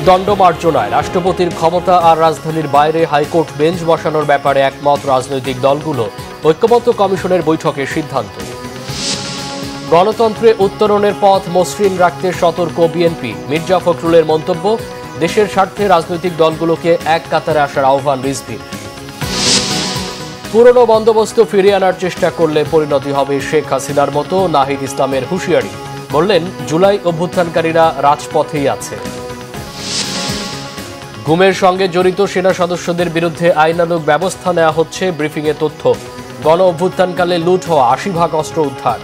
দণ্ডমার্জনায় রাষ্ট্রপতির ক্ষমতা আর রাজধানীর বাইরে হাইকোর্ট বেঞ্চ বসানোর ব্যাপারে একমত রাজনৈতিক দলগুলো। ঐক্যমত্য কমিশনের বৈঠকে সিদ্ধান্ত। গণতন্ত্রে উত্তরণের পথ মসৃণ রাখতে সতর্ক বিএনপি। মির্জা ফখরুলের মন্তব্য, দেশের স্বার্থে রাজনৈতিক দলগুলোকে এক কাতারে আসার আহ্বান রিজভির। পুরনো বন্দোবস্ত ফিরিয়ে আনার চেষ্টা করলে পরিণতি হবে শেখ হাসিনার মতো, নাহিদ ইসলামের হুঁশিয়ারি। বললেন, জুলাই অভ্যুত্থানকারীরা রাজপথেই আছে। গুমের সঙ্গে জড়িত সেনা সদস্যদের বিরুদ্ধে আইনানুগ ব্যবস্থা নেওয়া হচ্ছে, ব্রিফিংয়ে তথ্য। গণ অভ্যুত্থানকালে লুট হওয়া ৮০ ভাগ অস্ত্র উদ্ধার।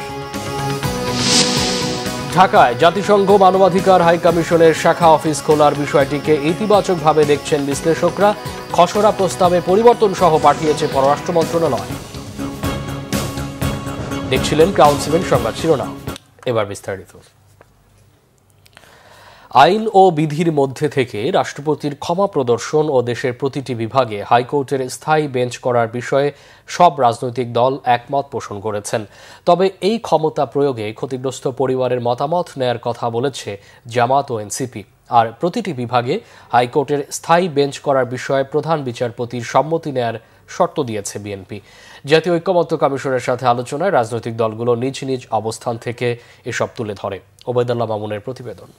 ঢাকায় জাতিসংঘ মানবাধিকার হাইকমিশনের শাখা অফিস খোলার বিষয়টিকে ইতিবাচকভাবে দেখছেন বিশ্লেষকরা। খসড়া প্রস্তাবে পরিবর্তন সহ পাঠিয়েছে পররাষ্ট্র মন্ত্রণালয়। দেখছিলেন ক্রাউন 7 সংবাদ শিরোনাম, এবার বিস্তারিত। আইন ও বিধির মধ্যে থেকে রাষ্ট্রপতির ক্ষমা প্রদর্শন ও দেশের প্রতিটি বিভাগে হাইকোর্টের স্থায়ী বেঞ্চ করার বিষয়ে সব রাজনৈতিক দল একমত পোষণ করেছেন। তবে এই ক্ষমতা প্রয়োগে ক্ষতিগ্রস্ত পরিবারের মতামত নেয়ার কথা বলেছে জামাত ও এনসিপি। আর প্রতিটি বিভাগে হাইকোর্টের স্থায়ী বেঞ্চ করার বিষয়ে প্রধান বিচারপতির সম্মতি নেয়ার শর্ত দিয়েছে বিএনপি। জাতীয় ঐক্যমত্য কমিশনের সাথে আলোচনায় রাজনৈতিক দলগুলো নিজ নিজ অবস্থান থেকে এসব তুলে ধরে। ওবায়দুল্লাহ মামুনের প্রতিবেদন।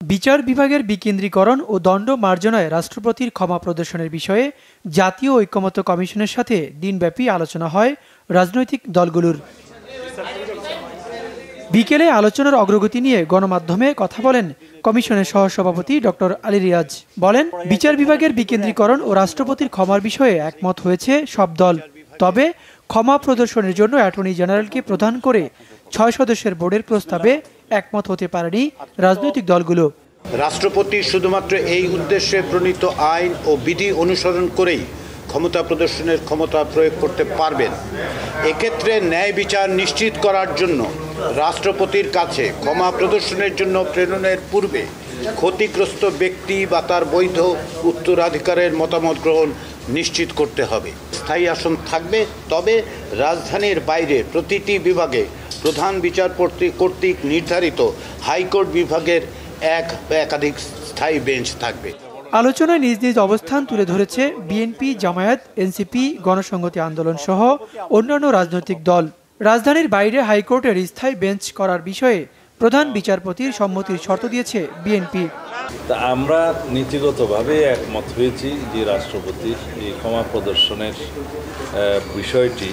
বিচার বিভাগের বিকেন্দ্রীকরণ ও দণ্ড মার্জনায় রাষ্ট্রপতির ক্ষমা প্রদর্শনের বিষয়ে জাতীয় ঐক্যমত্য কমিশনের সাথে দিনব্যাপী আলোচনা হয় রাজনৈতিক দলগুলোর। বিকেলে আলোচনার অগ্রগতি নিয়ে গণমাধ্যমে কথা বলেন কমিশনের সহসভাপতি ডক্টর আলী রিয়াজ। বলেন, বিচার বিভাগের বিকেন্দ্রীকরণ ও রাষ্ট্রপতির ক্ষমার বিষয়ে একমত হয়েছে সব দল। তবে ক্ষমা প্রদর্শনের জন্য অ্যাটর্নি জেনারেলকে প্রধান করে ৬ সদস্যের বোর্ডের প্রস্তাবে একমত হতে পারেনি রাজনৈতিক দলগুলো। রাষ্ট্রপতি শুধুমাত্র এই উদ্দেশ্যে প্রণীত আইন ও বিধি অনুসরণ করেই ক্ষমতা প্রদর্শনের ক্ষমতা প্রয়োগ করতে পারবেন। এক্ষেত্রে ন্যায় বিচার নিশ্চিত করার জন্য রাষ্ট্রপতির কাছে ক্ষমা প্রদর্শনের জন্য প্রেরণের পূর্বে ক্ষতিগ্রস্ত ব্যক্তি বা তার বৈধ উত্তরাধিকারের মতামত গ্রহণ নিশ্চিত করতে হবে। স্থায়ী আসন থাকবে, তবে রাজধানীর বাইরে প্রতিটি বিভাগে প্রধান বিচারপতি কর্তৃক নির্ধারিত হাইকোর্ট বিভাগের একাধিক স্থায়ী বেঞ্চ থাকবে। আলোচনায় নিজ নিজ অবস্থান তুলে ধরেছে বিএনপি, জামায়াত, এনসিপি, গণসংহতি আন্দোলন সহ অন্যান্য রাজনৈতিক দল। রাজধানীর বাইরে হাইকোর্টের স্থায়ী বেঞ্চ করার বিষয়ে প্রধান বিচারপতির সম্মতির শর্ত দিয়েছে বিএনপি। আমরা নীতিগতভাবে একমত হয়েছি যে রাষ্ট্রপতির এই ক্ষমা প্রদর্শনের বিষয়টি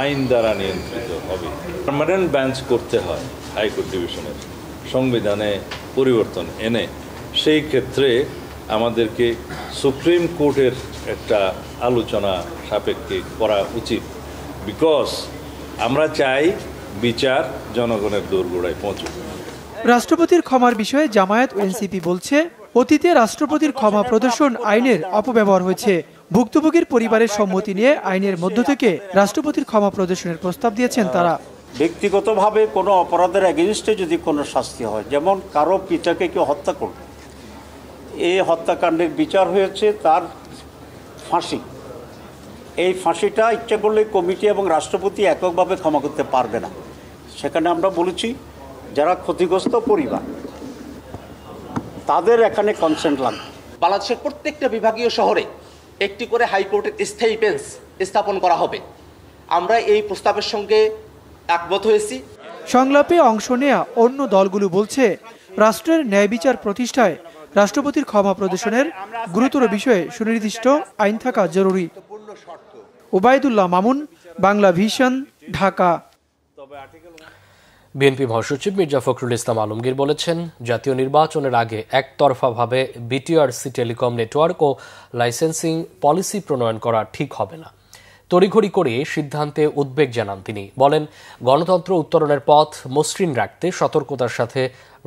আইন দ্বারা নিয়ন্ত্রিত হবে। পার্মানেন্ট বেঞ্চ করতে হয় হাইকোর্ট ডিভিশনের সংবিধানে পরিবর্তন এনে, সেই ক্ষেত্রে আমাদেরকে সুপ্রিম কোর্টের একটা আলোচনা সাপেক্ষে করা উচিত। বিকজ আমরা চাই বিচার জনগণের দোরগোড়ায় পৌঁছুক। রাষ্ট্রপতির ক্ষমার বিষয়ে জামায়াত ও এনসিপি বলছে, অতীতে রাষ্ট্রপতির ক্ষমা প্রদর্শন আইনের অপব্যবহার হয়েছে। ভুক্তভোগীর পরিবারের সম্মতি নিয়ে আইনের মধ্য থেকে রাষ্ট্রপতির ক্ষমা প্রদর্শনের প্রস্তাব দিয়েছেন তারা। ব্যক্তিগতভাবে কোনো অপরাধের এগেনস্টে যদি কোনো শাস্তি হয়, যেমন কারো পিতাকে কেউ হত্যা করল, এই হত্যাকাণ্ডের বিচার হয়েছে তার ফাঁসি। এই ফাঁসিটা ইচ্ছা করলে কমিটি এবং রাষ্ট্রপতি এককভাবে ক্ষমা করতে পারবে না। সেখানে আমরা বলেছি যারা ক্ষতিগ্রস্ত পরিবার তাদের এখানে কনসেন্ট লাগবে। বাংলাদেশের প্রত্যেকটা বিভাগীয় শহরে একটি করে হাইকোর্টের স্থায়ী বেঞ্চ স্থাপন করা হবে। আমরা এই প্রস্তাবের সঙ্গে একমত হয়েছি। সংলাপে অংশ নেয়া অন্য দলগুলো বলছে, রাষ্ট্রের ন্যায় বিচার প্রতিষ্ঠায় রাষ্ট্রপতির ক্ষমা প্রদর্শনের গুরুতর বিষয়ে সুনির্দিষ্ট আইন থাকা জরুরি। ওবায়দুল্লাহ মামুন, বাংলা ভিশন, ঢাকা। বিএনপি মহাসচিব মির্জা ফখরুল ইসলাম আলমগীর বলেছেন, জাতীয় নির্বাচনের আগে একতরফাভাবে বিটিআরসি টেলিকম নেটওয়ার্ক ও লাইসেন্সিং পলিসি প্রণয়ন করা ঠিক হবে না। তড়িঘড়ি করে সিদ্ধান্তে উদ্বেগ জানান তিনি। বলেন, গণতন্ত্র উত্তরণের পথ মসৃণ রাখতে সতর্কতার সাথে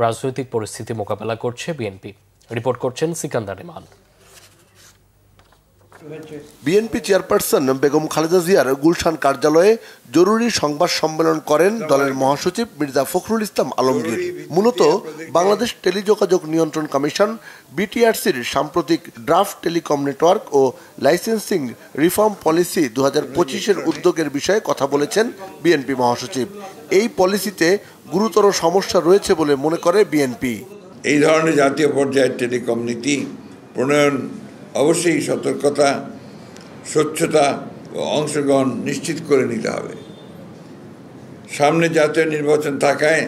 রাজনৈতিক পরিস্থিতি মোকাবেলা করছে বিএনপি। রিপোর্ট করছেন সিকান্দার রেমান। বিএনপি চেয়ারপারসন বেগম খালেদা জিয়ার গুলশান কার্যালয়ে জরুরি সংবাদ সম্মেলন করেন দলের মহাসচিব মির্জা ফখরুল ইসলাম আলমগীর। মূলত বাংলাদেশ টেলিযোগাযোগ নিয়ন্ত্রণ কমিশন বিটিআরসির সাম্প্রতিক ড্রাফট টেলিকম নেটওয়ার্ক ও লাইসেন্সিং রিফর্ম পলিসি 2025-এর উদ্যোগের বিষয়ে কথা বলেছেন বিএনপি মহাসচিব। এই পলিসিতে গুরুতর সমস্যা রয়েছে বলে মনে করে বিএনপি। এই ধরনের জাতীয় পর্যায়ের টেলিকম নীতি প্রণয়ন অবশ্যই সতর্কতা, স্বচ্ছতা ও অংশগ্রহণ নিশ্চিত করে নিতে হবে। সামনে জাতীয় নির্বাচন থাকায়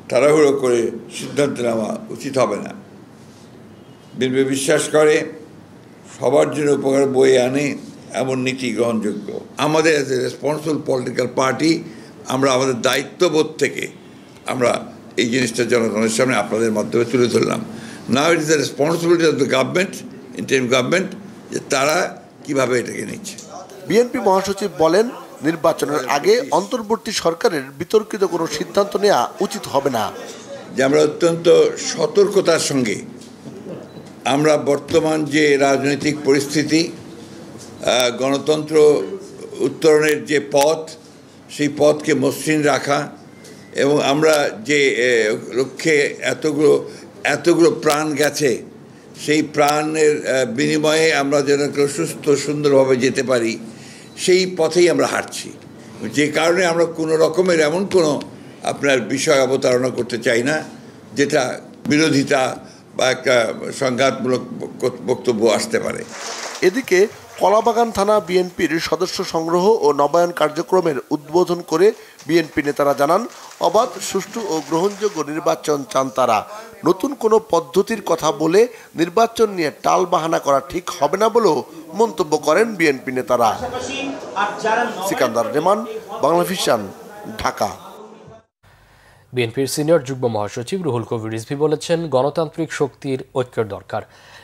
তাড়াহুড়ো করে সিদ্ধান্ত নেওয়া উচিত হবে না। বিএনপি বিশ্বাস করে সবার জন্য উপকার বয়ে আনে এমন নীতি গ্রহণযোগ্য। আমাদের as a responsible political party আমরা আমাদের দায়িত্ববোধ থেকে আমরা এই জিনিসটা জনগণের সামনে আপনাদের মাধ্যমে তুলে ধরলাম। Now it is the responsibility of the government, interim government, যে তারা কিভাবে এটাকে নিচ্ছে। বিএনপি মহাসচিব বলেন, নির্বাচনের আগে অন্তর্বর্তী সরকারের বিতর্কিত কোনো সিদ্ধান্ত নেওয়া উচিত হবে না। যে আমরা অত্যন্ত সতর্কতার সঙ্গে আমরা বর্তমান যে রাজনৈতিক পরিস্থিতি, গণতন্ত্র উত্তরণের যে পথ, সেই পথকে মসৃণ রাখা এবং আমরা যে লক্ষ্যে এতগুলো প্রাণ গেছে, সেই প্রাণের বিনিময়ে আমরা যেন সুস্থ সুন্দরভাবে যেতে পারি, সেই পথেই আমরা হাঁটছি। যে কারণে আমরা কোনো রকমের এমন কোনো আপনার বিষয় অবতারণা করতে চাই না যেটা বিরোধিতা বা একটা সংঘাতমূলক বক্তব্য আসতে পারে। এদিকে কলাবাগান থানা বিএনপির সদস্য সংগ্রহ ও নবায়ন কার্যক্রমের উদ্বোধন করে বিএনপি নেতারা জানান, অবাধ, সুষ্ঠু ও গ্রহণযোগ্য নির্বাচন চান তারা। নতুন কোনো পদ্ধতির কথা বলে নির্বাচন নিয়ে টাল বাহানা করা ঠিক হবে না বলেও মন্তব্য করেন বিএনপি নেতারা। সিকান্দার রেমান, বাংলাভিশন, ঢাকা। বিএনপির সিনিয়র যুগ্ম মহাসচিব রুহুল কবির রিজভী বলেছেন, গণতান্ত্রিক শক্তির ঐক্যের দরকার।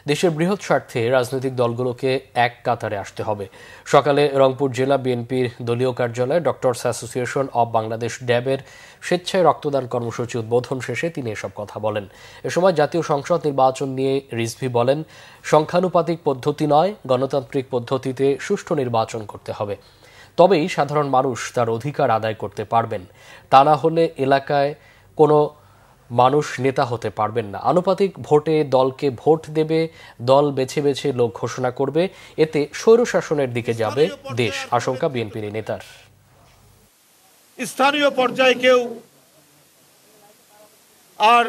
দেশের বৃহৎ স্বার্থে রাজনৈতিক দলগুলোকে এক কাতারে আসতে হবে। সকালে রংপুর জেলা বিএনপির দলীয় কার্যালয়ে ডক্টরস অ্যাসোসিয়েশন অব বাংলাদেশ ড্যাবের স্বেচ্ছায় রক্তদান কর্মসূচি উদ্বোধন শেষে তিনি এসব কথা বলেন। এ সময় জাতীয় সংসদ নির্বাচন নিয়ে রিজভী বলেন, সংখ্যানুপাতিক পদ্ধতি নয়, গণতান্ত্রিক পদ্ধতিতে সুষ্ঠু নির্বাচন করতে হবে। তবেই সাধারণ মানুষ তার অধিকার আদায় করতে পারবেন। তা না হলে এলাকায় কোনো মানুষ নেতা হতে পারবেন না। আনুপাতিক ভোটে দলকে ভোট দেবে, দল বেছে বেছে লোক ঘোষণা করবে, এতে স্বৈরশাসনের দিকে যাবে দেশ, আশঙ্কা বিএনপির নেতার। স্থানীয় পর্যায়ে কেউ আর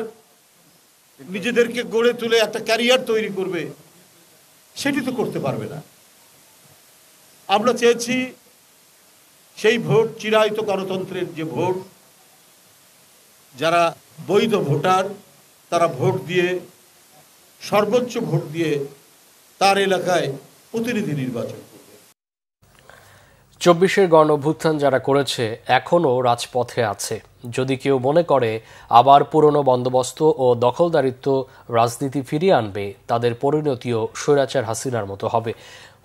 নিজেদেরকে গড়ে তুলে একটা ক্যারিয়ার তৈরি করবে, সেটি তো করতে পারবে না। আমরা চেয়েছি সেই ভোট, চিরায়ত গণতন্ত্রের যে ভোট, যারা বৈধ ভোটার তারা ভোট দিয়ে, সর্বোচ্চ ভোট দিয়ে তার এলাকায় প্রতিনিধি নির্বাচন করবে। 24-এর গণ অভ্যুত্থান যারা করেছে এখনও রাজপথে আছে। যদি কেউ মনে করে আবার পুরনো বন্দোবস্ত ও দখলদারিত্ব রাজনীতি ফিরিয়ে আনবে, তাদের পরিণতিও স্বৈরাচার হাসিনার মতো হবে।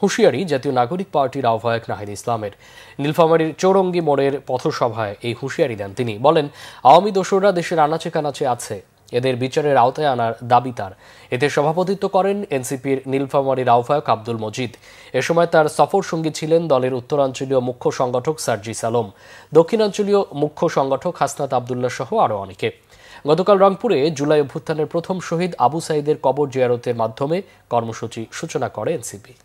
হুঁশিয়ারি জাতীয় নাগরিক পার্টির আহ্বায়ক নাহিদ ইসলামের। নীলফামারীর চৌরঙ্গি মোড়ের পথসভায় এই হুঁশিয়ারি দেন তিনি। বলেন, আওয়ামী দোসররা দেশের আনাচে কানাচে আছে, এদের বিচারের আওতায় আনার দাবি তার। এতে সভাপতিত্ব করেন এনসিপির নীলফামারীর আহ্বায়ক আব্দুল মজিদ। এ সময় তার সফর সঙ্গী ছিলেন দলের উত্তরাঞ্চলীয় মুখ্য সংগঠক সার্জিস আলম, দক্ষিণাঞ্চলীয় মুখ্য সংগঠক হাসনাত আবদুল্লাহ সহ আরও অনেকে। গতকাল রংপুরে জুলাই অভ্যুত্থানের প্রথম শহীদ আবু সাইদের কবর জিয়ারতের মাধ্যমে কর্মসূচি সূচনা করে এনসিপি।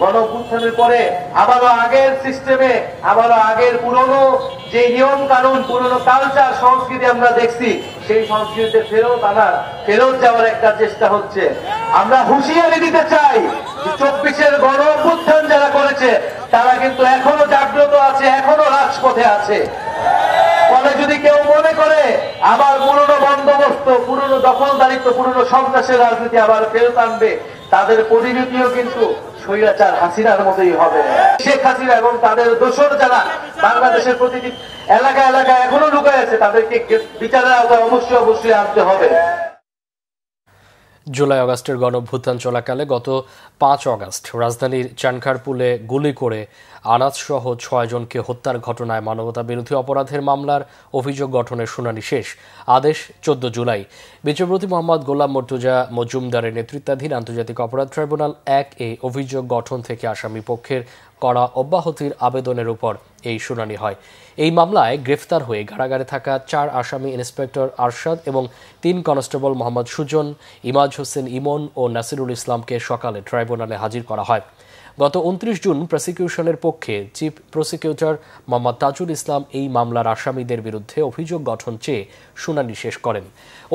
গণ অভ্যুত্থানের পরে আবারও আগের সিস্টেমে, আবারও আগের পুরনো যে নিয়ম কানুন, পুরনো কালচার, সংস্কৃতি আমরা দেখছি, সেই সংস্কৃতিতে ফেরত যাওয়ার একটা চেষ্টা হচ্ছে। আমরা হুঁশিয়ারি দিতে চাই, 24-এর গণ অভ্যুত্থান যারা করেছে তারা কিন্তু এখনো জাগ্রত আছে, এখনো রাজপথে আছে। ফলে যদি কেউ মনে করে আবার পুরনো বন্দোবস্ত, পুরনো দখলদারিত্ব, পুরনো সন্ত্রাসের রাজনীতি আবার ফেরত আনবে, তাদের পরিণতিও কিন্তু স্বৈরাচার হাসিনার মতোই হবে। শেখ হাসিনা এবং তাদের দোসর যারা বাংলাদেশের প্রতিটি এলাকা এলাকায় এখনো লুকায় আছে, তাদেরকে বিচারের আওতায় অবশ্যই আনতে হবে। জুলাই আগস্টের গণঅভ্যুত্থান চলাকালে গত 5 আগস্ট রাজধানীর চানখারপুলে গুলি করে আনাজসহ 6 জনকে হত্যার ঘটনায় মানবতা বিরোধী অপরাধের মামলার অভিযোগ গঠনের শুনানি শেষ। আদেশ 14 জুলাই। বিচারপতি মোহাম্মদ গোলাম মর্তুজা মজুমদারের নেতৃত্বাধীন আন্তর্জাতিক অপরাধ ট্রাইব্যুনাল 1-এ অভিযোগ গঠন থেকে আসামি পক্ষের করা অব্যাহতির আবেদনের উপর এই শুনানি হয়। এই মামলায় গ্রেফতার হয়ে কারাগারে থাকা 4 আসামি ইন্সপেক্টর আরশাদ এবং 3 কনস্টেবল মোহাম্মদ সুজন, ইমাজ হোসেন ইমন ও নাসিরুল ইসলামকে সকালে ট্রাইব্যুনালে হাজির করা হয়। গত 29 জুন প্রসিকিউশনের পক্ষে চিফ প্রসিকিউটর মোহাম্মদ তাজুল ইসলাম এই মামলার আসামিদের বিরুদ্ধে অভিযোগ গঠন চেয়ে শুনানি শেষ করেন।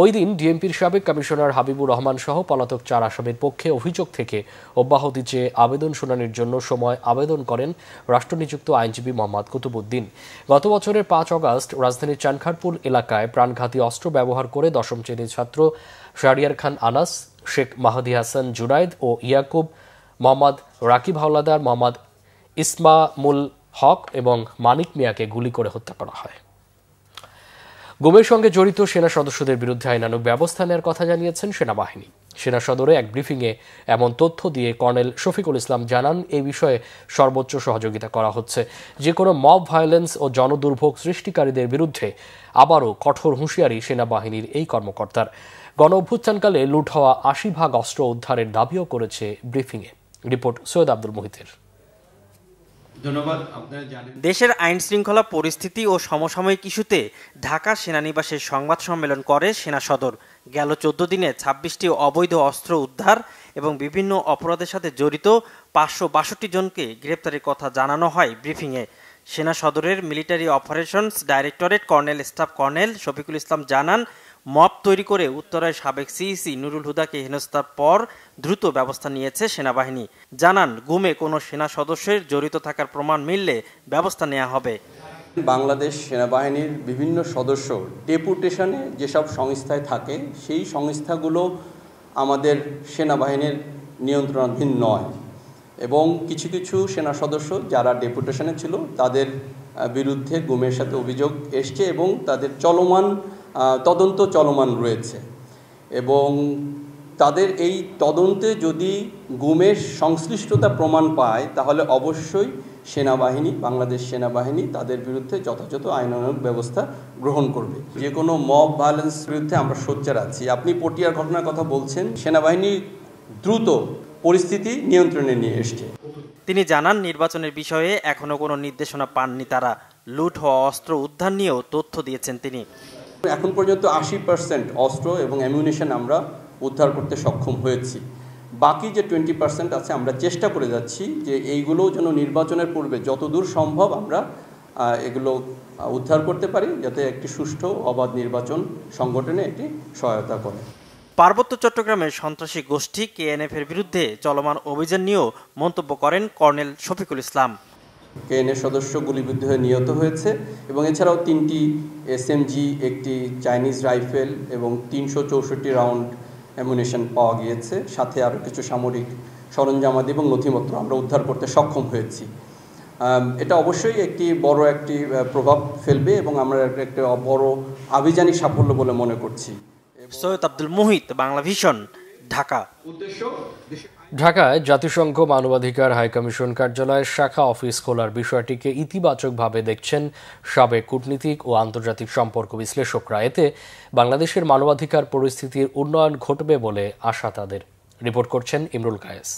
ওই দিন ডিএমপির সাবেক কমিশনার হাবিবুর রহমান সহ পলাতক 4 আসামির পক্ষে অভিযোগ থেকে অব্যাহতি চেয়ে আবেদন শুনানির জন্য সময় আবেদন করেন রাষ্ট্রনিযুক্ত আইনজীবী মোহাম্মদ কুতুবুদ্দিন। গত বছরের 5 আগস্ট রাজধানীর চানখারপুল এলাকায় প্রাণঘাতী অস্ত্র ব্যবহার করে 10ম শ্রেণীর ছাত্র শাহরিয়ার খান আনাস, শেখ মাহদি হাসান জুনাইদ ও ইয়াকুব, মোহাম্মদ রাকিব হাওলাদার, মোহাম্মদ ইসমামুল হক এবং মানিক মিয়াকে গুলি করে হত্যা করা হয়। গুমের সঙ্গে জড়িত সেনা সদস্যদের বিরুদ্ধে আইনানুগ ব্যবস্থা নেওয়ার কথা জানিয়েছেন সেনাবাহিনী। সেনা সদরে এক ব্রিফিংয়ে এমন তথ্য দিয়ে কর্নেল শফিকুল ইসলাম জানান, এই বিষয়ে সর্বোচ্চ সহযোগিতা করা হচ্ছে। যে কোনো মব ভায়োলেন্স ও জনদুর্ভোগ সৃষ্টিকারীদের বিরুদ্ধে আবারও কঠোর হুঁশিয়ারি সেনাবাহিনীর এই কর্মকর্তার। গণঅভ্যুত্থানকালে লুট হওয়া 80 ভাগ অস্ত্র উদ্ধারের দাবিও করেছে ব্রিফিংয়ে। রিপোর্ট সৈয়দ আব্দুল মুহিতের। দেশের আইন শৃঙ্খলা পরিস্থিতি ও সমসাময়িক ইস্যুতে ঢাকা সেনানিবাসে সংবাদ সম্মেলন করে সেনা সদর। গেল 14 দিনে 26টি অবৈধ অস্ত্র উদ্ধার এবং বিভিন্ন অপরাধের সাথে জড়িত 562 জনকে গ্রেপ্তারের কথা জানানো হয় ব্রিফিংয়ে। সেনা সদরের military operations directorate colonel staff colonel Shafiqul Islam জানান, মব তৈরি করে উত্তরায় সাবেক সিইসি নুরুল হুদাকে হেনস্থার পর দ্রুত ব্যবস্থা নিয়েছে সেনাবাহিনী। জানান, গুমে কোনো সেনা সদস্যের জড়িত থাকার প্রমাণ মিললে ব্যবস্থা নেওয়া হবে। বাংলাদেশ সেনাবাহিনীর বিভিন্ন সদস্য ডেপুটেশনে যেসব সংস্থায় থাকে, সেই সংস্থাগুলো আমাদের সেনাবাহিনীর নিয়ন্ত্রণাধীন নয় এবং কিছু কিছু সেনা সদস্য যারা ডেপুটেশনে ছিল তাদের বিরুদ্ধে গুমের সাথে অভিযোগ এসছে এবং তাদের তদন্ত চলমান রয়েছে এবং তাদের এই তদন্তে যদি গুমের সংশ্লিষ্টতা প্রমাণ পায় তাহলে অবশ্যই বাংলাদেশ সেনাবাহিনী তাদের বিরুদ্ধে যথাযথ আইনানুগ ব্যবস্থা গ্রহণ করবে। যে কোনো মব ভায়োলেন্স বিরুদ্ধে আমরা সোচ্চার আছি। আপনি পটিয়ার ঘটনার কথা বলছেন, সেনাবাহিনী দ্রুত পরিস্থিতি নিয়ন্ত্রণে নিয়ে এসছে। তিনি জানান, নির্বাচনের বিষয়ে এখনো কোনো নির্দেশনা পাননি তারা। লুট হওয়া অস্ত্র উদ্ধার নিয়েও তথ্য দিয়েছেন তিনি। এখন পর্যন্ত 80% অস্ত্র এবং অ্যামিউনিশন আমরা উদ্ধার করতে সক্ষম হয়েছি। বাকি যে 20% আছে আমরা চেষ্টা করে যাচ্ছি যে এইগুলো যেন নির্বাচনের পূর্বে যতদূর সম্ভব আমরা এগুলো উদ্ধার করতে পারি, যাতে একটি সুষ্ঠু অবাধ নির্বাচন সংগঠনে একটি সহায়তা করে। পার্বত্য চট্টগ্রামের সন্ত্রাসী গোষ্ঠী কেএনএফ-এর বিরুদ্ধে চলমান অভিযান নিয়েও মন্তব্য করেন কর্নেল শফিকুল ইসলাম। কেএনএফ সদস্য গুলিবিদ্ধ হয়ে নিহত হয়েছে এবং এছাড়াও 3টি এসএমজি, একটি চাইনিজ রাইফেল এবং 364 রাউন্ড অ্যামুনিশন পাওয়া গিয়েছে। সাথে আরও কিছু সামরিক সরঞ্জামাদি এবং নথিপত্র আমরা উদ্ধার করতে সক্ষম হয়েছি। এটা অবশ্যই একটি বড় প্রভাব ফেলবে এবং আমরা একটা বড় আভিযানিক সাফল্য বলে মনে করছি। সৈয়দ আব্দুল মুহিত, বাংলা ভিশন, ঢাকা। ঢাকায় জাতিসংঘ মানবাধিকার হাইকমিশন কার্যালয়ের শাখা অফিস খোলার বিষয়টিকে ইতিবাচকভাবে দেখছেন সাবেক কূটনীতিক ও আন্তর্জাতিক সম্পর্ক বিশ্লেষকরা। এতে বাংলাদেশের মানবাধিকার পরিস্থিতির উন্নয়ন ঘটবে বলে আশা তাদের। রিপোর্ট করছেন ইমরুল কায়েস।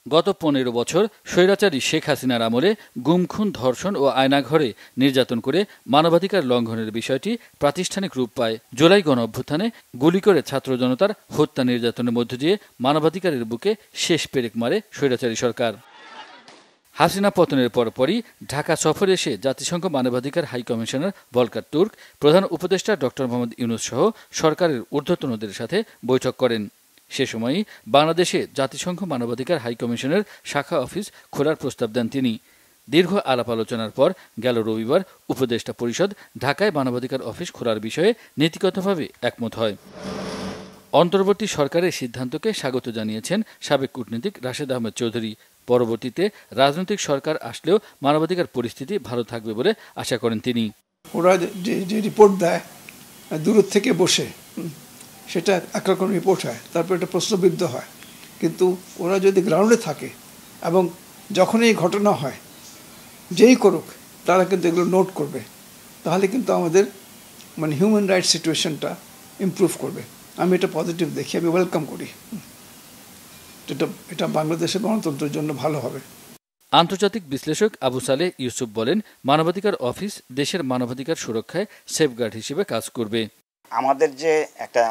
গত 15 বছর স্বৈরাচারী শেখ হাসিনার আমলে গুম-খুন, ধর্ষণ ও আয়নাঘরে নির্যাতন করে মানবাধিকার লঙ্ঘনের বিষয়টি প্রাতিষ্ঠানিক রূপ পায়। জুলাই গণ-অভ্যুত্থানে গুলি করে ছাত্র জনতার হত্যা নির্যাতনের মধ্য দিয়ে মানবাধিকারের বুকে শেষ পেরেক মারে স্বৈরাচারী সরকার। হাসিনা পতনের পরপরই ঢাকা সফরে এসে জাতিসংঘ মানবাধিকার হাই কমিশনার ভলকার তুর্ক, প্রধান উপদেষ্টা ডক্টর মোহাম্মদ ইউনূস সহ সরকারের ঊর্ধ্বতনদের সাথে বৈঠক করেন। সে সময়ই বাংলাদেশে জাতিসংঘ মানবাধিকার হাই কমিশনের শাখা অফিস খোলার প্রস্তাব দেন তিনি। দীর্ঘ আলাপ আলোচনার পর গেল রবিবার উপদেষ্টা পরিষদ ঢাকায় মানবাধিকার অফিস খোলার বিষয়ে নীতিগতভাবে একমত হয়। অন্তর্বর্তী সরকারের সিদ্ধান্তকে স্বাগত জানিয়েছেন সাবেক কূটনীতিক রাশেদ আহমেদ চৌধুরী। পরবর্তীতে রাজনৈতিক সরকার আসলেও মানবাধিকার পরিস্থিতি ভালো থাকবে বলে আশা করেন তিনি। ওরা যে রিপোর্ট দেয় দূর থেকে বসে সেটা একটা কোনো রিপোর্ট হয়, তারপর এটা প্রশ্নবিদ্ধ হয়। কিন্তু ওরা যদি গ্রাউন্ডে থাকে এবং যখন এই ঘটনা হয় যেই করুক তারা কিন্তু এগুলো নোট করবে, তাহলে কিন্তু আমাদের মানে হিউম্যান রাইটস সিচুয়েশনটা ইমপ্রুভ করবে। আমি এটা পজিটিভ দেখি, আমি ওয়েলকাম করি। এটা বাংলাদেশের গণতন্ত্রের জন্য ভালো হবে। আন্তর্জাতিক বিশ্লেষক আবু সালেহ ইউসুফ বলেন, মানবাধিকার অফিস দেশের মানবাধিকার সুরক্ষায় সেফগার্ড হিসেবে কাজ করবে। আমাদের যে একটা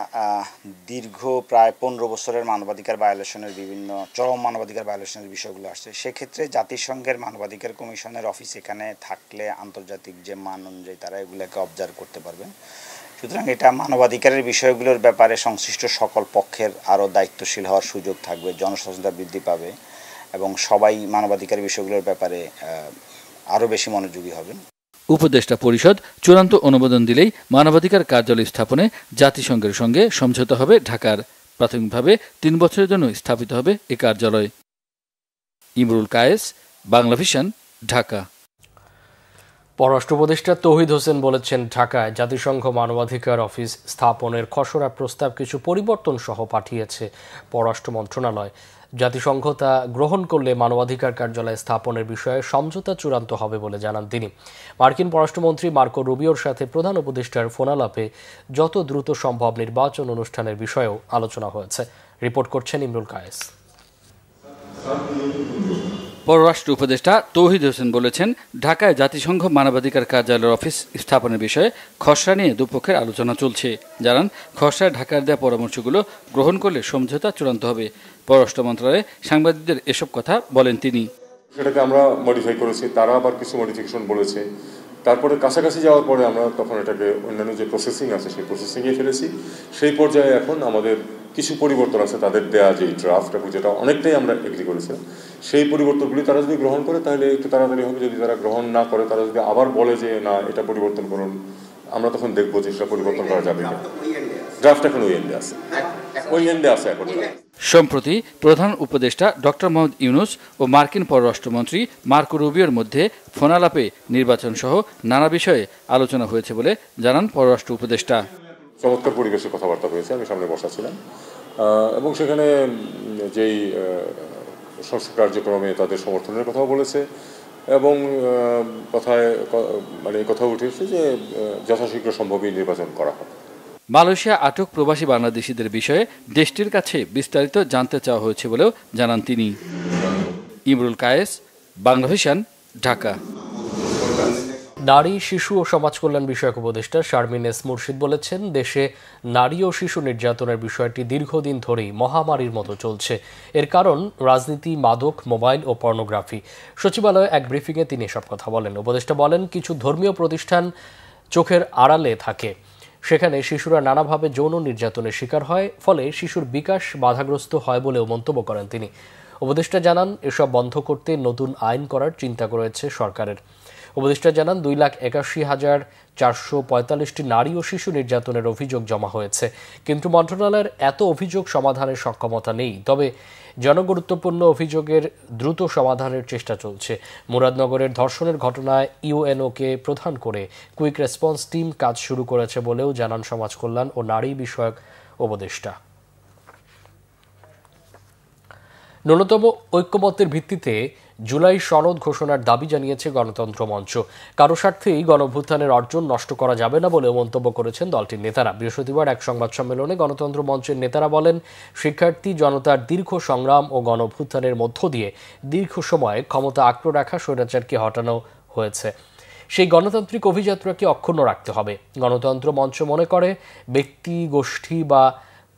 দীর্ঘ প্রায় 15 বছরের মানবাধিকার ভায়োলেশনের বিভিন্ন চরম মানবাধিকার ভায়োলেশনের বিষয়গুলো আসছে, সেক্ষেত্রে জাতিসংঘের মানবাধিকার কমিশনের অফিস এখানে থাকলে আন্তর্জাতিক যে মান অনুযায়ী তারা এগুলোকে অবজার্ভ করতে পারবেন। সুতরাং এটা মানবাধিকারের বিষয়গুলোর ব্যাপারে সংশ্লিষ্ট সকল পক্ষের আরও দায়িত্বশীল হওয়ার সুযোগ থাকবে, জনসচেতনতা বৃদ্ধি পাবে এবং সবাই মানবাধিকার বিষয়গুলোর ব্যাপারে আরও বেশি মনোযোগী হবেন। উপদেষ্টা পরিষদ চূড়ান্ত অনুমোদন দিলেই মানবাধিকার কার্যালয় স্থাপনে জাতিসংঘের সঙ্গে সমঝোতা হবে ঢাকার। প্রাথমিকভাবে 3 বছরের জন্য স্থাপিত হবে এ কার্যালয়। ইমরুল কায়েস, বাংলাভিশন, ঢাকা। পররাষ্ট্র উপদেষ্টা তৌহিদ হোসেন বলেছেন, ঢাকায় জাতিসংঘ মানবাধিকার অফিস স্থাপনের খসড়া প্রস্তাব কিছু পরিবর্তন সহ পাঠিয়েছে পররাষ্ট্র মন্ত্রণালয়। জাতিসংঘ তা গ্রহণ করলে মানবাধিকার কার্যালয় স্থাপনের বিষয়ে সমঝোতা চূড়ান্ত হবে বলে জানান তিনি। মার্কিন পররাষ্ট্রমন্ত্রী মার্কো রুবিওর সাথে প্রধান উপদেষ্টার ফোনালাপে যত দ্রুত সম্ভব নির্বাচন অনুষ্ঠানের বিষয়েও আলোচনা হয়েছে। রিপোর্ট করছেন ইমরুল কায়েস। পররাষ্ট্র উপদেষ্টা তৌহিদ হোসেন বলেছেন, ঢাকায় জাতিসংঘ মানবাধিকার কার্যালয়ের অফিস স্থাপনের বিষয়ে খসড়া নিয়ে দুপক্ষের আলোচনা চলছে। জানান, খসড়ায় ঢাকার দেওয়া পরামর্শগুলো গ্রহণ করলে সমঝোতা চূড়ান্ত হবে। পররাষ্ট্র মন্ত্রণালয়ে সাংবাদিকদের এসব কথা বলেন তিনি। সেটাকে আমরা মডিফাই করেছি, তারা আবার কিছু মডিফিকেশন বলেছে। তারপরে কাছাকাছি যাওয়ার পরে আমরা তখন এটাকে অন্যান্য যে প্রসেসিং আছে সেই প্রসেসিংয়ে ফেলেছি। সেই পর্যায়ে এখন আমাদের কিছু পরিবর্তন আছে, তাদের দেয়া যে ড্রাফট এবং যেটা অনেকটাই আমরা এগ্রি করেছিলাম, সেই পরিবর্তনগুলি তারা যদি গ্রহণ করে তাহলে একটু তাড়াতাড়ি হবে। যদি তারা গ্রহণ না করে, তারা যদি আবার বলে যে না এটা পরিবর্তন করুন, আমরা তখন দেখবো যে সেটা পরিবর্তন করা যাবে কিনা। ড্রাফট এখন ওই এন্ডে আছে এখন। সম্প্রতি প্রধান উপদেষ্টা ডক্টর মোহাম্মদ ইউনুস ও মার্কিন পররাষ্ট্রমন্ত্রী মার্কো রুবিওর মধ্যে ফোনালাপে নির্বাচন সহ নানা বিষয়ে আলোচনা হয়েছে বলে জানান পররাষ্ট্র উপদেষ্টা। চমৎকার পরিবেশে কথাবার্তা হয়েছে, আমি সামনে বসা ছিলাম এবং সেখানে যেই সংস্কার কার্যক্রমে তাদের সমর্থনের কথাও বলেছে এবং কথা উঠেছে যে যথাশীঘ্র সম্ভবই নির্বাচন করা হবে। মালয়েশিয়া আটক প্রবাসী বাংলাদেশিদের বিষয়ে দেশটির কাছে বিস্তারিত জানতে চাওয়া হয়েছে বলেও জানান তিনি। ইমরুল কায়েস, বাংলাভিশন, ঢাকা। নারী, শিশু ও সমাজ কল্যাণ বিষয়ক উপদেষ্টা শারমিন এস মুর্শিদ বলেছেন, দেশে নারী ও শিশু নির্যাতনের বিষয়টি দীর্ঘদিন ধরেই মহামারীর মতো চলছে। এর কারণ রাজনীতি, মাদক, মোবাইল ও পর্নোগ্রাফি। সচিবালয়ে এক ব্রিফিংয়ে তিনি এসব কথা বলেন। উপদেষ্টা বলেন, কিছু ধর্মীয় প্রতিষ্ঠান চোখের আড়ালে থাকে, সেখানে শিশুরা নানাভাবে যৌন নির্যাতনের শিকার হয়, ফলে শিশুর বিকাশ বাধাগ্রস্ত হয় বলেও মন্তব্য করেন তিনি। উপদেষ্টা জানান, এসব বন্ধ করতে নতুন আইন করার চিন্তা করেছে সরকারের। উপদেষ্টা জানান, 2,81,445টি নারী ও শিশু নির্যাতনের অভিযোগ জমা হয়েছে, কিন্তু মন্ত্রণালয়ের এত অভিযোগ সমাধানের সক্ষমতা নেই। তবে জনগুরুত্বপূর্ণ অভিযোগের দ্রুত সমাধানের চেষ্টা চলছে। মুরাদনগরের ধর্ষণের ঘটনায় ইউএনওকে প্রধান করে কুইক রেসপন্স টিম কাজ শুরু করেছে বলেও জানান সমাজ কল্যাণ ও নারী বিষয়ক উপদেষ্টা। ন্যূনতম ঐক্যমত্যের ভিত্তিতে জুলাই সনদ ঘোষণার দাবি জানিয়েছে গণতন্ত্র মঞ্চ। কারো স্বার্থেই গণঅভ্যুত্থানের অর্জন নষ্ট করা যাবে না বলেও মন্তব্য করেছেন দলটির নেতারা। বৃহস্পতিবার এক সংবাদ সম্মেলনে গণতন্ত্র মঞ্চের নেতারা বলেন, শিক্ষার্থী জনতার দীর্ঘ সংগ্রাম ও গণঅভ্যুত্থানের মধ্য দিয়ে দীর্ঘ সময় ক্ষমতা আঁকড়ে রাখা স্বৈরাচারকে হটানো হয়েছে। সেই গণতান্ত্রিক অভিযাত্রাকে অক্ষুণ্ণ রাখতে হবে। গণতন্ত্র মঞ্চ মনে করে, ব্যক্তি, গোষ্ঠী বা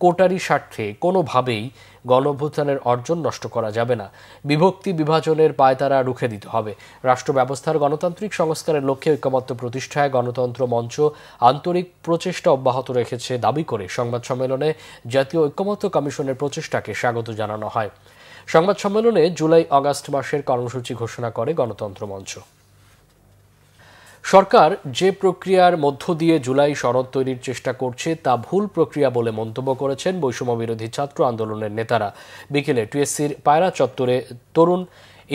কোটারি স্বার্থে কোনোভাবেই গণঅভ্যুত্থানের অর্জন নষ্ট করা যাবে না। বিভক্তি, বিভাজনের পায়তারা রুখে দিতে হবে। রাষ্ট্র ব্যবস্থার গণতান্ত্রিক সংস্কারের লক্ষ্যে ঐক্যমত্য প্রতিষ্ঠায় গণতন্ত্র মঞ্চ আন্তরিক প্রচেষ্টা অব্যাহত রেখেছে দাবি করে সংবাদ সম্মেলনে জাতীয় ঐক্যমত্য কমিশনের প্রচেষ্টাকে স্বাগত জানানো হয়। সংবাদ সম্মেলনে জুলাই-আগস্ট মাসের কর্মসূচি ঘোষণা করে গণতন্ত্র মঞ্চ। সরকার যে প্রক্রিয়ার মধ্য দিয়ে জুলাই সনদ তৈরির চেষ্টা করছে তা ভুল প্রক্রিয়া বলে মন্তব্য করেছেন বৈষম্য বিরোধী ছাত্র আন্দোলনের নেতারা। বিকেলে টিএসসির পায়রা চত্বরে তরুণ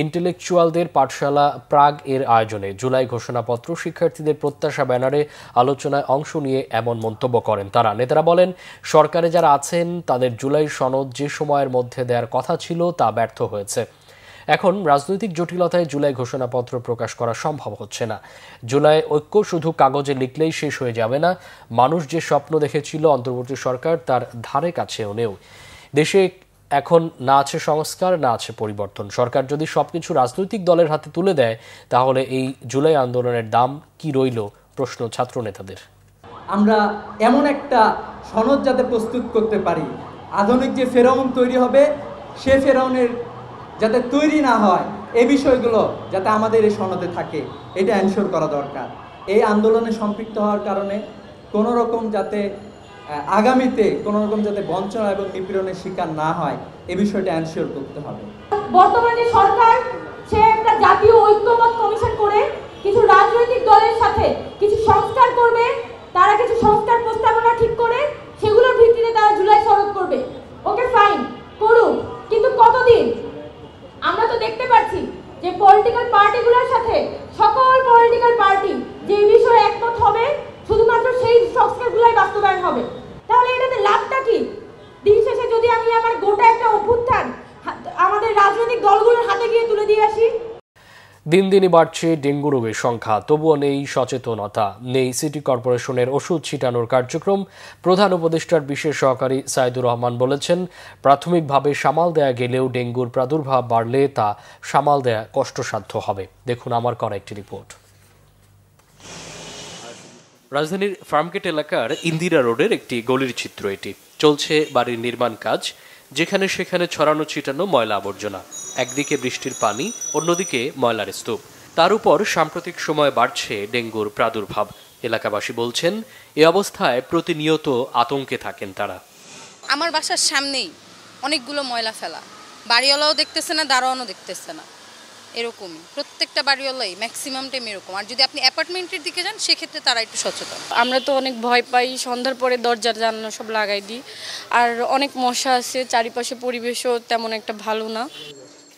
ইন্টেলেকচুয়ালদের পাঠশালা প্রাগ এর আয়োজনে জুলাই ঘোষণাপত্র শিক্ষার্থীদের প্রত্যাশা ব্যানারে আলোচনায় অংশ নিয়ে এমন মন্তব্য করেন তারা। নেতারা বলেন, সরকারে যারা আছেন তাদের জুলাই সনদ যে সময়ের মধ্যে দেওয়ার কথা ছিল তা ব্যর্থ হয়েছে। এখন রাজনৈতিক জটিলতায় জুলাই ঘোষণাপত্র প্রকাশ করা সম্ভব হচ্ছে না। জুলাই ঐক্য শুধু কাগজে লিখলেই শেষ হয়ে যাবে না। মানুষ যে স্বপ্ন দেখেছিল অন্তর্বর্তী সরকার তার ধারে কাছেও নেই। দেশে এখন না আছে সংস্কার, না আছে পরিবর্তন। সরকার যদি সবকিছু রাজনৈতিক দলের হাতে তুলে দেয় তাহলে এই জুলাই আন্দোলনের দাম কি রইল, প্রশ্ন ছাত্র নেতাদের। আমরা এমন একটা সনদ যাতে প্রস্তুত করতে পারি, আধুনিক যে ফেরাউন তৈরি হবে সে ফেরাউনের যাতে তৈরি না হয়, এই বিষয়গুলো যাতে আমাদের এই সনদে থাকে, এটা এনশিওর করা দরকার। এই আন্দোলনে সম্পৃক্ত হওয়ার কারণে কোনো রকম যাতে আগামীতে কোনো রকম যাতে বঞ্চনা এবং নিপীড়নের শিকার না হয়, এই বিষয়টা এনশিওর করতে হবে। বর্তমানে সরকার সে একটা জাতীয় ঐক্যমত কমিশন করে কিছু রাজনৈতিক দলের সাথে কিছু সংস্কার করবে, তারা কিছু সংস্কার প্রস্তাবনা ঠিক করে সেগুলোর ভিত্তিতে তারা জুলাই সনদ করবে। ওকে ফাইন, করুক, কিন্তু কতদিন? আমরা তো দেখতে পাচ্ছি যে পলিটিক্যাল পার্টিগুলোর সাথে সকল পলিটিক্যাল পার্টি যে বিষয়ে একমত হবে শুধুমাত্র সেই সংস্কারগুলোই বাস্তবায়ন হবে। তাহলে এটাতে লাভটা কি? দিন শেষে যদি আমি আমার গোটা একটা অভ্যুত্থান আমাদের রাজনৈতিক দলগুলোর হাতে গিয়ে তুলে দিয়ে আসি। দিন দিনই বাড়ছে ডেঙ্গু রোগের সংখ্যা, তবুও নেই সচেতনতা, নেই সিটি কর্পোরেশনের ওষুধ ছিটানোর কার্যক্রম। প্রধান উপদেষ্টার বিশেষ সহকারী সাইদুর রহমান বলেছেন, প্রাথমিকভাবে সামাল দেয়া গেলেও ডেঙ্গুর প্রাদুর্ভাব বাড়লে তা সামাল দেয়া কষ্টসাধ্য হবে। দেখুন আমার করা একটি রিপোর্ট। রাজধানীর ফার্মগেট এলাকার ইন্দিরা রোডের একটি গলির চিত্র এটি। চলছে বাড়ির নির্মাণ কাজ, যেখানে সেখানে ছড়ানো ছিটানো ময়লা আবর্জনা। একদিকে বৃষ্টির পানি, অন্যদিকে ময়লার স্তূপ। তার উপর সাম্প্রতিক সময়ে বাড়ছে ডেঙ্গুর প্রাদুর্ভাব। এলাকাবাসী বলছেন, এ অবস্থায় প্রতিনিয়ত আতঙ্কে থাকেন তারা। আমার বাসার সামনেই অনেকগুলো ময়লা ফেলা, বাড়িওয়ালাও দেখতেছে না, দারোয়ানও দেখতেছে না, এরকমই প্রত্যেকটা বাড়িওয়ালাই ম্যাক্সিমাম টাইম এরকম। আর যদি আপনি অ্যাপার্টমেন্টের দিকে যান সেক্ষেত্রে তারা একটু সচেতন। আমরা তো অনেক ভয় পাই, সন্ধ্যার পরে দরজা জানালা সব লাগাই দিই, আর অনেক মশা আছে, চারিপাশে পরিবেশও তেমন একটা ভালো না।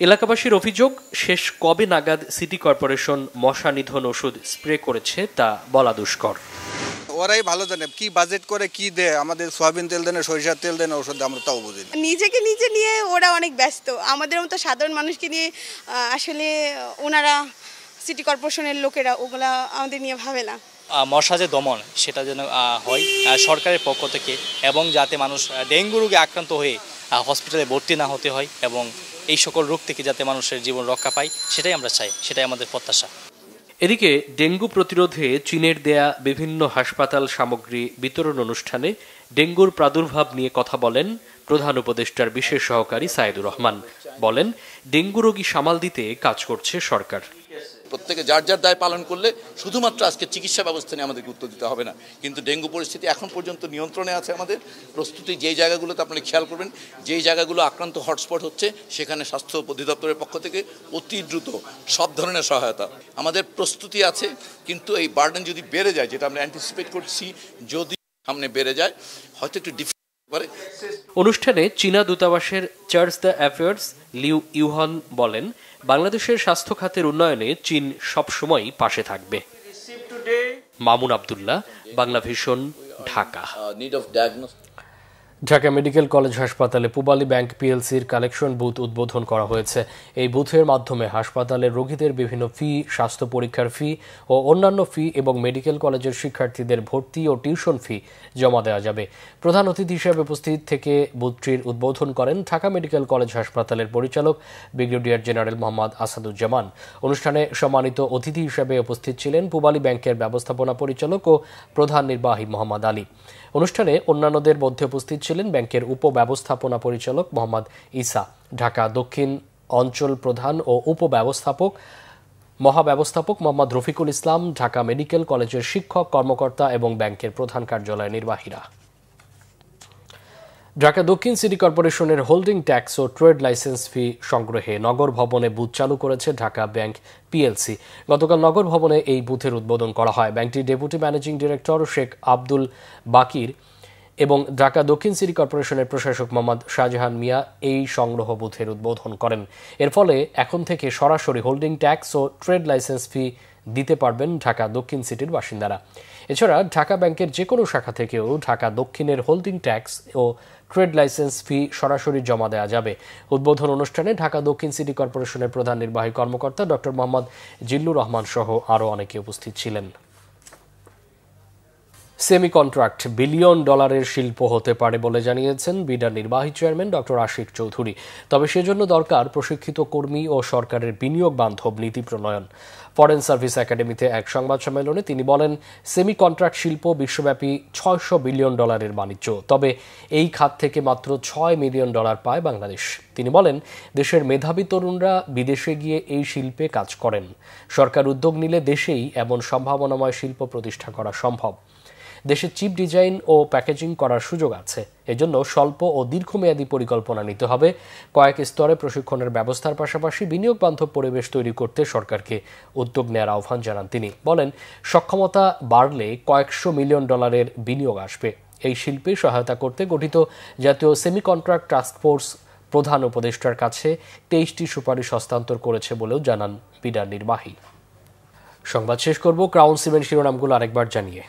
এলাকাবাসীর অভিযোগ, শেষ কবে নাগাদ সিটি কর্পোরেশন মশা নিধন ওষুধ স্প্রে করেছে তা বলা দুষ্কর। ওরাই ভালো জানে কি বাজেট করে কি দেয়, আমাদের সয়াবিন তেল দেন, সরিষার তেল দেন, ওষুধ আমরা তাও বুঝি না। নিজেকে নিজে নিয়ে ওরা অনেক ব্যস্ত, আমাদের মতো সাধারণ মানুষকে নিয়ে আসলে ওনারা সিটি কর্পোরেশনের লোকেরা ওগুলা আমাদের নিয়ে ভাবে না। মশা যে দমন সেটা যেন হয় সরকারের পক্ষ থেকে, এবং যাতে মানুষ ডেঙ্গু রোগে আক্রান্ত হয়ে হসপিটালে ভর্তি না হতে হয় এবং এই সকল রোগ থেকে যাতে মানুষের জীবন রক্ষা পায়, সেটাই আমরা চাই, সেটাই আমাদের প্রত্যাশা। এদিকে ডেঙ্গু প্রতিরোধে চীনের দেয়া বিভিন্ন হাসপাতাল সামগ্রী বিতরণ অনুষ্ঠানে ডেঙ্গুর প্রাদুর্ভাব নিয়ে কথা বলেন প্রধান উপদেষ্টার বিশেষ সহকারী সাইদুর রহমান। বলেন, ডেঙ্গু রোগী সামাল দিতে কাজ করছে সরকার। প্রত্যেকে যার যার দায় পালন করলে শুধুমাত্র আজকে চিকিৎসা ব্যবস্থা নিয়ে আমাদের গুরুত্ব দিতে হবে না, কিন্তু ডেঙ্গু পরিস্থিতি এখন পর্যন্ত নিয়ন্ত্রণে আছে। আমাদের প্রস্তুতি যেই জায়গাগুলোতে আপনারা খেয়াল করবেন, যেই জায়গাগুলো আক্রান্ত হটস্পট হচ্ছে সেখানে স্বাস্থ্য অধিদপ্তরের পক্ষ থেকে অতি দ্রুত সব ধরনের সহায়তা। আমাদের প্রস্তুতি আছে, কিন্তু এই বার্ডেন যদি বেড়ে যায়, যেটা আমরা অ্যান্টিসিপেট করছি, যদি সামনে বেড়ে যায় হয়তো একটু অনুষ্ঠানে চীনা দূতাবাসের charge the affairs Liu Yohan বলেন, বাংলাদেশের স্বাস্থ্য খাতের উন্নয়নে চীন সবসময় পাশে থাকবে। Mamun Abdullah, Bangla vision, Dhaka. Dhaka medical college হাসপাতালে পূবালী ব্যাংক পিএলসির কালেকশন বুথ উদ্বোধন করা হয়েছে। এই বুথের মাধ্যমে হাসপাতালের রোগীদের বিভিন্ন ফি, স্বাস্থ্য পরীক্ষার ফি ও অন্যান্য ফি এবং মেডিকেল কলেজের শিক্ষার্থীদের ভর্তি ও টিউশন ফি জমা দেওয়া যাবে। প্রধান অতিথি হিসেবে উপস্থিত থেকে বুথটির উদ্বোধন করেন ঢাকা মেডিকেল কলেজ হাসপাতালের পরিচালক ব্রিগেডিয়ার জেনারেল মোহাম্মদ আসাদুজ্জামান। অনুষ্ঠানে সম্মানিত অতিথি হিসেবে উপস্থিত ছিলেন পূবালী ব্যাংকের ব্যবস্থাপনা পরিচালক ও প্রধান নির্বাহী মোহাম্মদ আলী। অনুষ্ঠানে অন্যান্যদের মধ্যে উপস্থিত ছিলেন ব্যাংকের উপব্যবস্থাপনা পরিচালক মোহাম্মদ ইসা, ঢাকা দক্ষিণ অঞ্চল প্রধান ও উপব্যবস্থাপক মহাব্যবস্থাপক মোহাম্মদ রফিকুল ইসলাম, ঢাকা মেডিকেল কলেজের শিক্ষক কর্মকর্তা এবং ব্যাংকের প্রধান কার্যালয়ের নির্বাহীরা। ঢাকা দক্ষিণ সিটি কর্পোরেশনের হোল্ডিং ট্যাক্স ও ট্রেড লাইসেন্স ফি সংগ্রহে নগর ভবনে বুথ চালু করেছে ঢাকা ব্যাংক পিএলসি। গতকাল নগর ভবনে এই বুথের উদ্বোধন করা হয়। ব্যাংকটির deputy managing director Sheikh Abdul Bakir এবং ঢাকা দক্ষিণ সিটি কর্পোরেশনের প্রশাসক মোহাম্মদ শাহজাহান মিয়া এই সংগ্রহ বুথের উদ্বোধন করেন। এর ফলে এখন থেকে সরাসরি হোল্ডিং ট্যাক্স ও ট্রেড লাইসেন্স ফি দিতে পারবেন ঢাকা দক্ষিণ সিটির বাসিন্দারা। এছাড়া ঢাকা ব্যাংকের যে কোনো শাখা থেকেও ঢাকা দক্ষিণের হোল্ডিং ট্যাক্স ও ট্রেড লাইসেন্স ফি সরাসরি জমা দেওয়া যাবে। উদ্বোধন অনুষ্ঠানে ঢাকা দক্ষিণ সিটি কর্পোরেশনের প্রধান নির্বাহী কর্মকর্তা ডক্টর মোহাম্মদ জিল্লুর রহমান সহ আরও অনেকে উপস্থিত ছিলেন। সেমি কন্ট্রাক্ট বিলিয়ন ডলারের শিল্প হতে পারে বলে জানিয়েছেন বিডার নির্বাহী চেয়ারম্যান ডক্টর আশিক চৌধুরী। তবে সেজন্য দরকার প্রশিক্ষিত কর্মী ও সরকারের বিনিয়োগ বান্ধব নীতি প্রণয়ন। ফরেন সার্ভিস একাডেমিতে এক সংবাদ সম্মেলনে তিনি বলেন, সেমি কন্ট্রাক্ট শিল্প বিশ্বব্যাপী 600 বিলিয়ন ডলারের বাণিজ্য, তবে এই খাত থেকে মাত্র 6 মিলিয়ন ডলার পায় বাংলাদেশ। তিনি বলেন, দেশের মেধাবী তরুণরা বিদেশে গিয়ে এই শিল্পে কাজ করেন। সরকার উদ্যোগ নিলে দেশেই এমন সম্ভাবনাময় শিল্প প্রতিষ্ঠা করা সম্ভব। দেশে চিপ ডিজাইন ও প্যাকেজিং করার সুযোগ আছে। এজন্য স্বল্প ও দীর্ঘমেয়াদী পরিকল্পনা নিতে হবে। কয়েক স্তরে প্রশিক্ষণের ব্যবস্থার পাশাপাশি বিনিয়োগ বান্ধব পরিবেশ তৈরি করতে সরকারকে উদ্যোগ নেওয়ার আহ্বান জানান তিনি। বলেন, সক্ষমতা বাড়লে কয়েকশো মিলিয়ন ডলারের বিনিয়োগ আসবে। এই শিল্পে সহায়তা করতে গঠিত জাতীয় সেমি কন্ট্রাক্ট টাস্কফোর্স প্রধান উপদেষ্টার কাছে 23টি সুপারিশ হস্তান্তর করেছে বলেও জানান বিডার নির্বাহী। সংবাদ শেষ করব ক্রাউন সিমেন্ট শিরোনামগুলো আরেকবার জানিয়ে।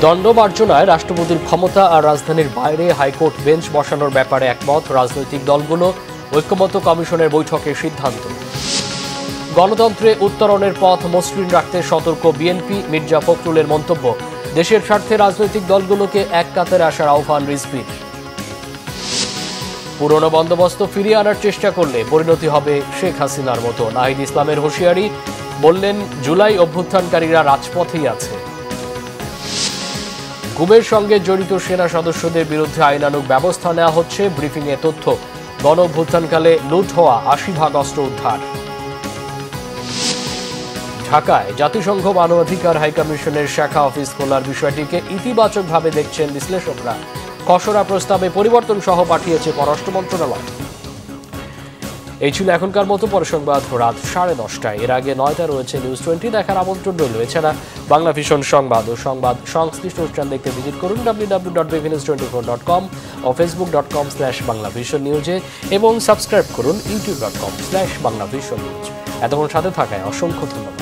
দণ্ড মার্জনায় রাষ্ট্রপতির ক্ষমতা আর রাজধানীর বাইরে হাইকোর্ট বেঞ্চ বসানোর ব্যাপারে একমত রাজনৈতিক দলগুলো। ঐক্যমত্য কমিশনের বৈঠকে সিদ্ধান্ত। গণতন্ত্রে উত্তরণের পথ মসৃণ রাখতে সতর্ক বিএনপি, মির্জা ফখরুলের মন্তব্য। দেশের স্বার্থে রাজনৈতিক দলগুলোকে এক কাতারে আসার আহ্বান রিজভির। পুরনো বন্দোবস্ত ফিরিয়ে আনার চেষ্টা করলে পরিণতি হবে শেখ হাসিনার মতো। নাহিদ ইসলামের হুঁশিয়ারি, বললেন, জুলাই অভ্যুত্থানকারীরা রাজপথেই আছে। গুমের সঙ্গে জড়িত সেনা সদস্যদের বিরুদ্ধে আইনানুগ ব্যবস্থা নেওয়া হচ্ছে। ব্রিফিংয়ে তথ্য, গণ অভ্যুত্থানকালে লুট হওয়া 80 ভাগ অস্ত্র উদ্ধার। ঢাকায় জাতিসংঘ মানবাধিকার হাইকমিশনের শাখা অফিস খোলার বিষয়টিকে ইতিবাচকভাবে দেখছেন বিশ্লেষকরা। খসড়া প্রস্তাবে পরিবর্তন সহ পাঠিয়েছে পররাষ্ট্র মন্ত্রণালয়। এই ছিল এখনকার মতো। পরে সংবাদ রাত 10:30টায়। এর আগে 9টা রয়েছে নিউজ 20 দেখার আমন্ত্রণ রইল। এছাড়া বাংলা ভিশন সংবাদ ও সংবাদ সংশ্লিষ্ট অনুষ্ঠান দেখতে ভিজিট করুন www.bvnews24.com ও facebook.com/banglavisionnews এবং সাবস্ক্রাইব করুন youtube.com/banglavisionnews। এতক্ষণ সাথে থাকায় অসংখ্য ধন্যবাদ।